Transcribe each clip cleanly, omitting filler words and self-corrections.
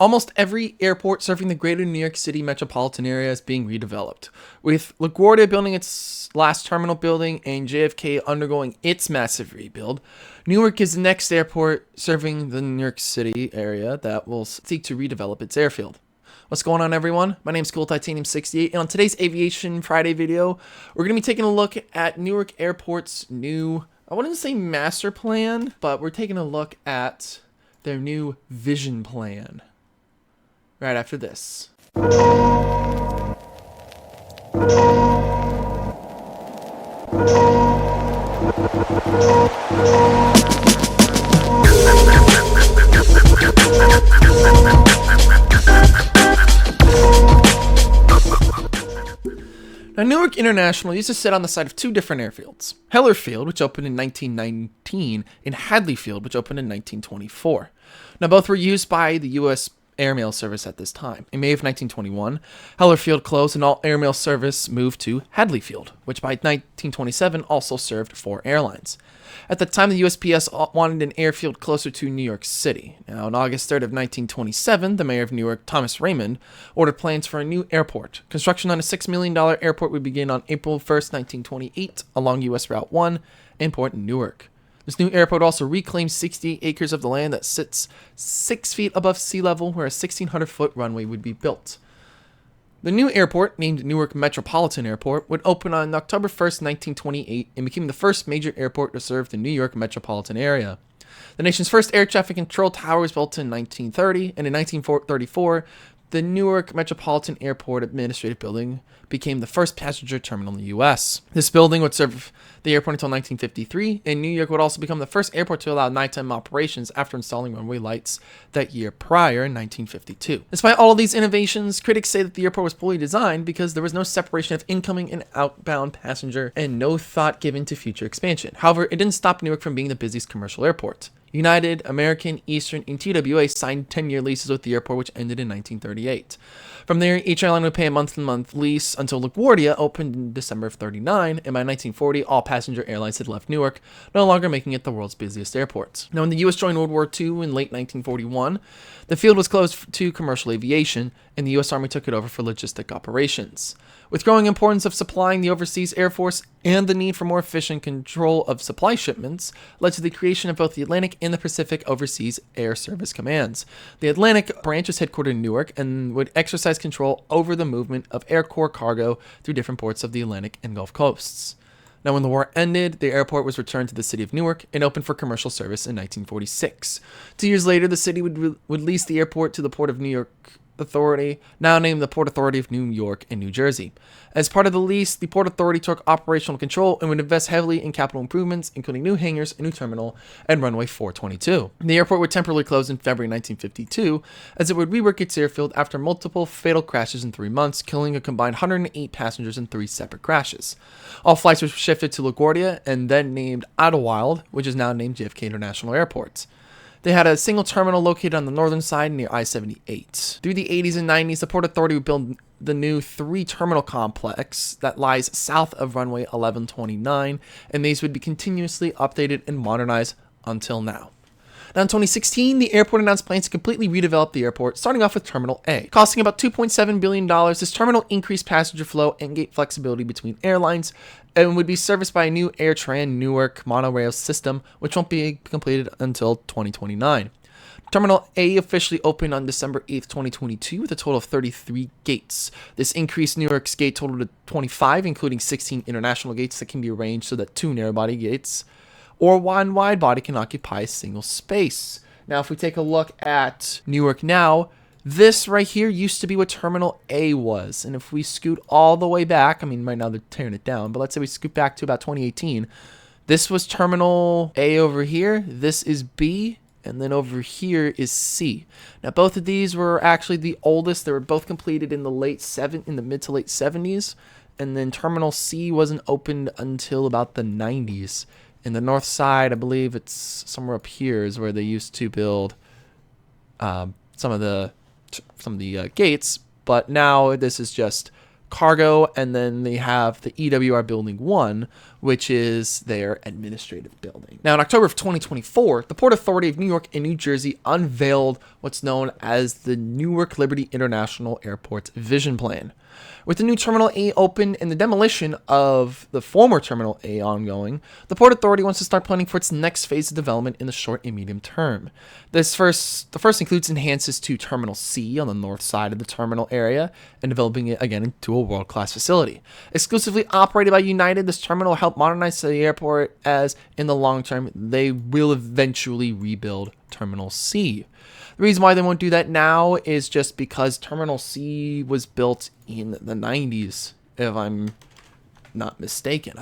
Almost every airport serving the greater New York City metropolitan area is being redeveloped, with LaGuardia building its last terminal building and JFK undergoing its massive rebuild. Newark is the next airport serving the New York City area that will seek to redevelop its airfield. What's going on, everyone? My name is CoolTitanium68, and on today's Aviation Friday video, we're going to be taking a look at Newark Airport's new, I wouldn't say master plan, but we're taking a look at their new vision plan. Right after this. Now, Newark International used to sit on the site of two different airfields. Heller Field, which opened in 1919, and Hadley Field, which opened in 1924. Now, both were used by the U.S. airmail service at this time. In May of 1921, Heller Field closed and all airmail service moved to Hadley Field, which by 1927 also served 4 airlines. At the time, the USPS wanted an airfield closer to New York City. Now, on August 3rd of 1927, the mayor of Newark, Thomas Raymond, ordered plans for a new airport. Construction on a $6 million airport would begin on April 1st, 1928, along US Route 1 in Port Newark. This new airport also reclaimed 68 acres of the land that sits 6 feet above sea level, where a 1,600-foot runway would be built. The new airport, named Newark Metropolitan Airport, would open on October 1st, 1928, and became the first major airport to serve the New York metropolitan area. The nation's first air traffic control tower was built in 1930, and in 1934, the Newark Metropolitan Airport Administrative Building became the first passenger terminal in the U.S. This building would serve the airport until 1953, and New York would also become the first airport to allow nighttime operations after installing runway lights that year prior in 1952. Despite all of these innovations, critics say that the airport was poorly designed because there was no separation of incoming and outbound passenger and no thought given to future expansion. However, it didn't stop Newark from being the busiest commercial airport. United, American, Eastern, and TWA signed 10-year leases with the airport, which ended in 1938. From there, each airline would pay a month-to-month lease until LaGuardia opened in December of 39, and by 1940, all passenger airlines had left Newark, no longer making it the world's busiest airport. Now, when the U.S. joined World War II in late 1941, the field was closed to commercial aviation, and the U.S. Army took it over for logistic operations. With growing importance of supplying the overseas Air Force and the need for more efficient control of supply shipments led to the creation of both the Atlantic and the Pacific Overseas Air Service Commands. The Atlantic branch was headquartered in Newark and would exercise control over the movement of Air Corps cargo through different ports of the Atlantic and Gulf coasts. Now, when the war ended, the airport was returned to the city of Newark and opened for commercial service in 1946. 2 years later, the city would lease the airport to the Port of New York Authority, now named the Port Authority of New York and New Jersey. As part of the lease, the Port Authority took operational control and would invest heavily in capital improvements, including new hangars, a new terminal, and runway 422. The airport would temporarily close in February 1952, as it would rework its airfield after multiple fatal crashes in 3 months, killing a combined 108 passengers in 3 separate crashes. All flights were shifted to LaGuardia and then named Idlewild, which is now named JFK International Airport. They had a single terminal located on the northern side near I-78. Through the 80s and 90s, the Port Authority would build the new 3-terminal complex that lies south of runway 1129, and these would be continuously updated and modernized until now. Now, in 2016, the airport announced plans to completely redevelop the airport, starting off with Terminal A. Costing about $2.7 billion, this terminal increased passenger flow and gate flexibility between airlines, and would be serviced by a new AirTran Newark monorail system, which won't be completed until 2029. Terminal A officially opened on December 8th, 2022, with a total of 33 gates. This increased Newark's gate total to 25, including 16 international gates that can be arranged so that 2 narrow-body gates or 1 wide-body can occupy a single space. Now, if we take a look at Newark now, this right here used to be what Terminal A was. And if we scoot all the way back, I mean, right now they're tearing it down, but let's say we scoot back to about 2018. This was Terminal A over here. This is B. And then over here is C. Now, both of these were actually the oldest. They were both completed in the mid to late 70s. And then Terminal C wasn't opened until about the 90s. In the north side, I believe it's somewhere up here is where they used to build some of the gates, but now this is just cargo, and then they have the EWR Building 1, which is their administrative building. Now, in October of 2024, the Port Authority of New York and New Jersey unveiled what's known as the Newark Liberty International Airport's Vision Plan. With the new Terminal A open and the demolition of the former Terminal A ongoing, the Port Authority wants to start planning for its next phase of development in the short and medium term. The first includes enhances to Terminal C on the north side of the terminal area and developing it again into a world-class facility. Exclusively operated by United, this terminal will help modernize the airport as, in the long term, they will eventually rebuild Terminal C. The reason why they won't do that now is just because Terminal C was built in the 90s, if I'm not mistaken.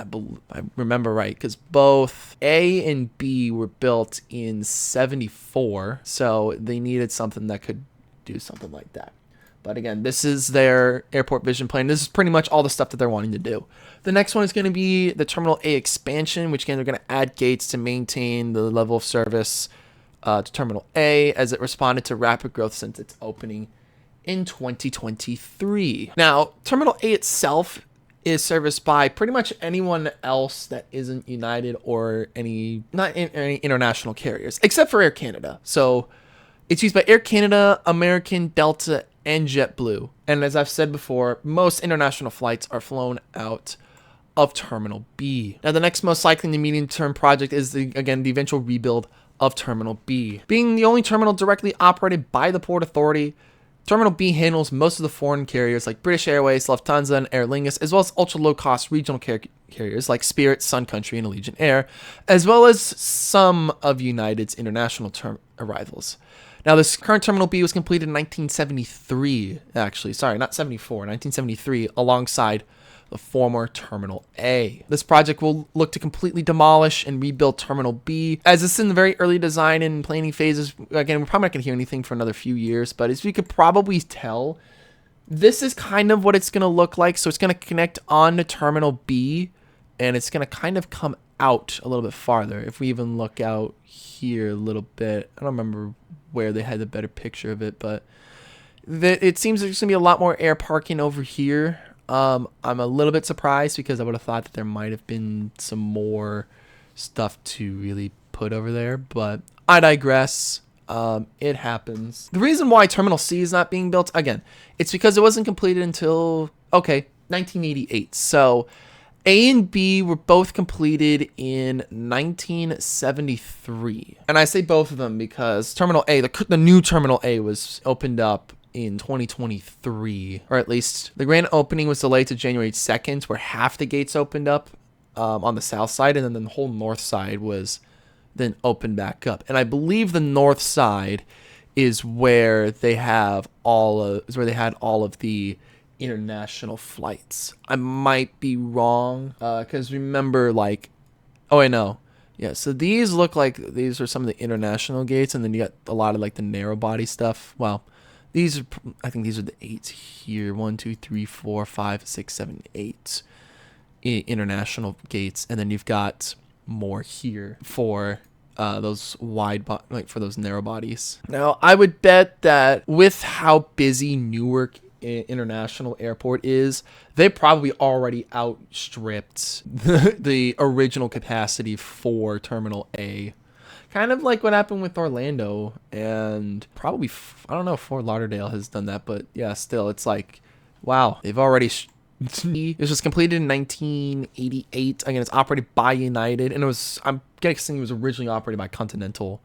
I remember right, because both A and B were built in 74, so they needed something that could do something like that. But again, this is their airport vision plan. This is pretty much all the stuff that they're wanting to do. The next one is going to be the Terminal A expansion, which again, they're going to add gates to maintain the level of service to Terminal A as it responded to rapid growth since its opening in 2023. Now, Terminal A itself is serviced by pretty much anyone else that isn't United or any international carriers, except for Air Canada. So it's used by Air Canada, American, Delta, and JetBlue. And as I've said before, most international flights are flown out of Terminal B. Now, the next most likely in the medium-term project is, the eventual rebuild of Terminal B. Being the only terminal directly operated by the Port Authority, Terminal B handles most of the foreign carriers like British Airways, Lufthansa, and Aer Lingus, as well as ultra-low-cost regional carriers like Spirit, Sun Country, and Allegiant Air, as well as some of United's international arrivals. Now, this current Terminal B was completed in 1973, actually. Sorry, not 74, 1973, alongside the former Terminal A. This project will look to completely demolish and rebuild Terminal B. As it's in the very early design and planning phases, again, we're probably not going to hear anything for another few years, but as we could probably tell, this is kind of what it's going to look like. So it's going to connect on to Terminal B, and it's going to kind of come out a little bit farther. If we even look out here a little bit, I don't remember where they had the better picture of it, but it seems there's going to be a lot more air parking over here. I'm a little bit surprised because I would have thought that there might have been some more stuff to really put over there, but I digress. It happens. The reason why Terminal C is not being built, again, it's because it wasn't completed until, 1988. So A and B were both completed in 1973. And I say both of them because Terminal A, the new Terminal A was opened up in 2023, or at least the grand opening was delayed to January 2nd, where half the gates opened up on the south side, and then the whole north side was then opened back up. And I believe the north side is where they had all of the international flights. I might be wrong, because remember, so these look like these are some of the international gates, and then you got a lot of like the narrow body stuff. Well, I think these are the 8 here. 1, 2, 3, 4, 5, 6, 7, 8 international gates, and then you've got more here for those for those narrow bodies. Now, I would bet that with how busy Newark International Airport is, they probably already outstripped the original capacity for Terminal A. Kind of like what happened with Orlando, and probably, I don't know if Fort Lauderdale has done that, but yeah, still, it's like, wow, they've already... This was completed in 1988. Again, it's operated by United, and I'm guessing it was originally operated by Continental,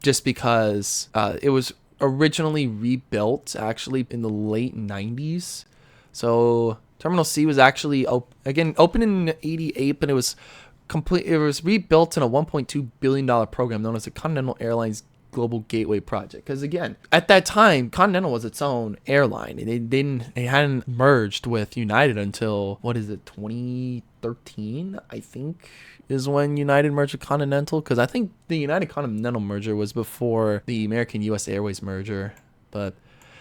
just because it was originally rebuilt, actually, in the late 90s. So Terminal C was actually, opened in 88, but it was rebuilt in a $1.2 billion program known as the Continental Airlines Global Gateway Project. Because again, at that time, Continental was its own airline. They hadn't merged with United until 2013, I think, is when United merged with Continental. Because I think the United Continental merger was before the American US Airways merger. But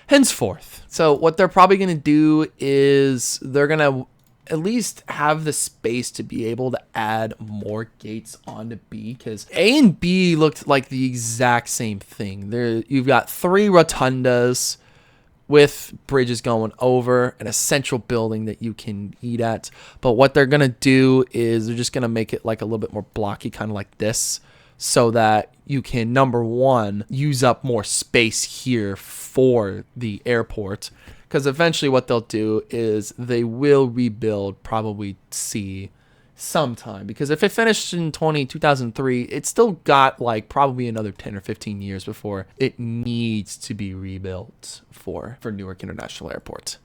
henceforth, so what they're probably going to do is they're going to at least have the space to be able to add more gates onto B, because A and B looked like the exact same thing. You've got 3 rotundas with bridges going over and a central building that you can eat at. But what they're going to do is they're just going to make it like a little bit more blocky, kind of like this. so that you can, number one, use up more space here for the airport. Because eventually what they'll do is they will rebuild probably C sometime. Because if it finished in 2003, it's still got like probably another 10 or 15 years before it needs to be rebuilt for Newark International Airport.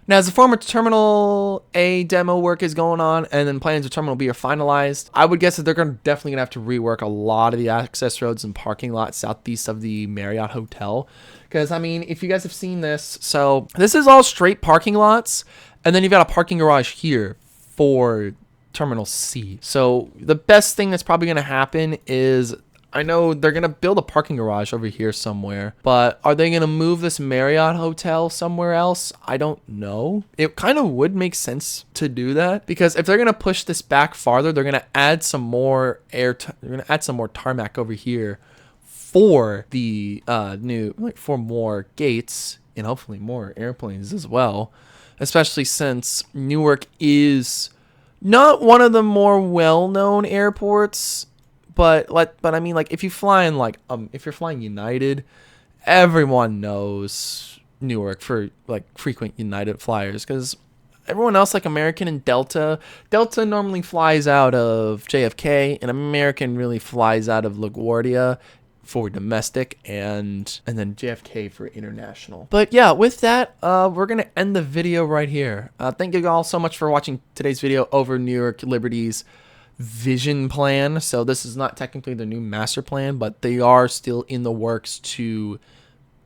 Now, as the former Terminal A demo work is going on and then plans for Terminal B are finalized, I would guess that they're definitely going to have to rework a lot of the access roads and parking lots southeast of the Marriott Hotel. Because, I mean, if you guys have seen this, so this is all straight parking lots, and then you've got a parking garage here for Terminal C. So the best thing that's probably going to happen is, I know they're going to build a parking garage over here somewhere, but are they going to move this Marriott hotel somewhere else? I don't know. It kind of would make sense to do that, because if they're going to push this back farther, they're going to add some more they're going to add some more tarmac over here for the for more gates and hopefully more airplanes as well, especially since Newark is not one of the more well-known airports. But I mean, like, if you fly in if you're flying United, everyone knows Newark for like frequent United flyers, because everyone else, like American and Delta normally flies out of JFK, and American really flies out of LaGuardia for domestic, and then JFK for international. But yeah, with that, we're gonna end the video right here. Thank you all so much for watching today's video over Newark Liberty's vision plan. So this is not technically the new master plan, but they are still in the works to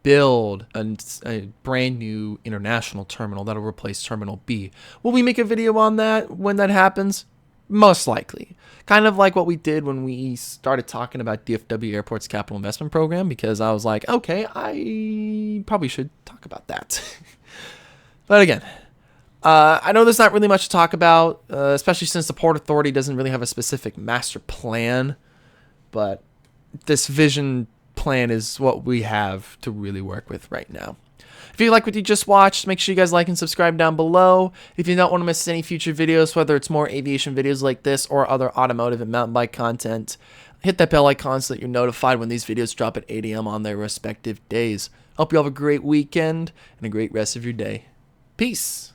build a brand new international terminal that'll replace Terminal B. Will we make a video on that when that happens? Most likely. Kind of like what we did when we started talking about DFW Airport's capital investment program, because I was like, okay, I probably should talk about that. But again, I know there's not really much to talk about, especially since the Port Authority doesn't really have a specific master plan, but this vision plan is what we have to really work with right now. If you like what you just watched, make sure you guys like and subscribe down below. If you don't want to miss any future videos, whether it's more aviation videos like this or other automotive and mountain bike content, hit that bell icon so that you're notified when these videos drop at 8 a.m. on their respective days. Hope you have a great weekend and a great rest of your day. Peace.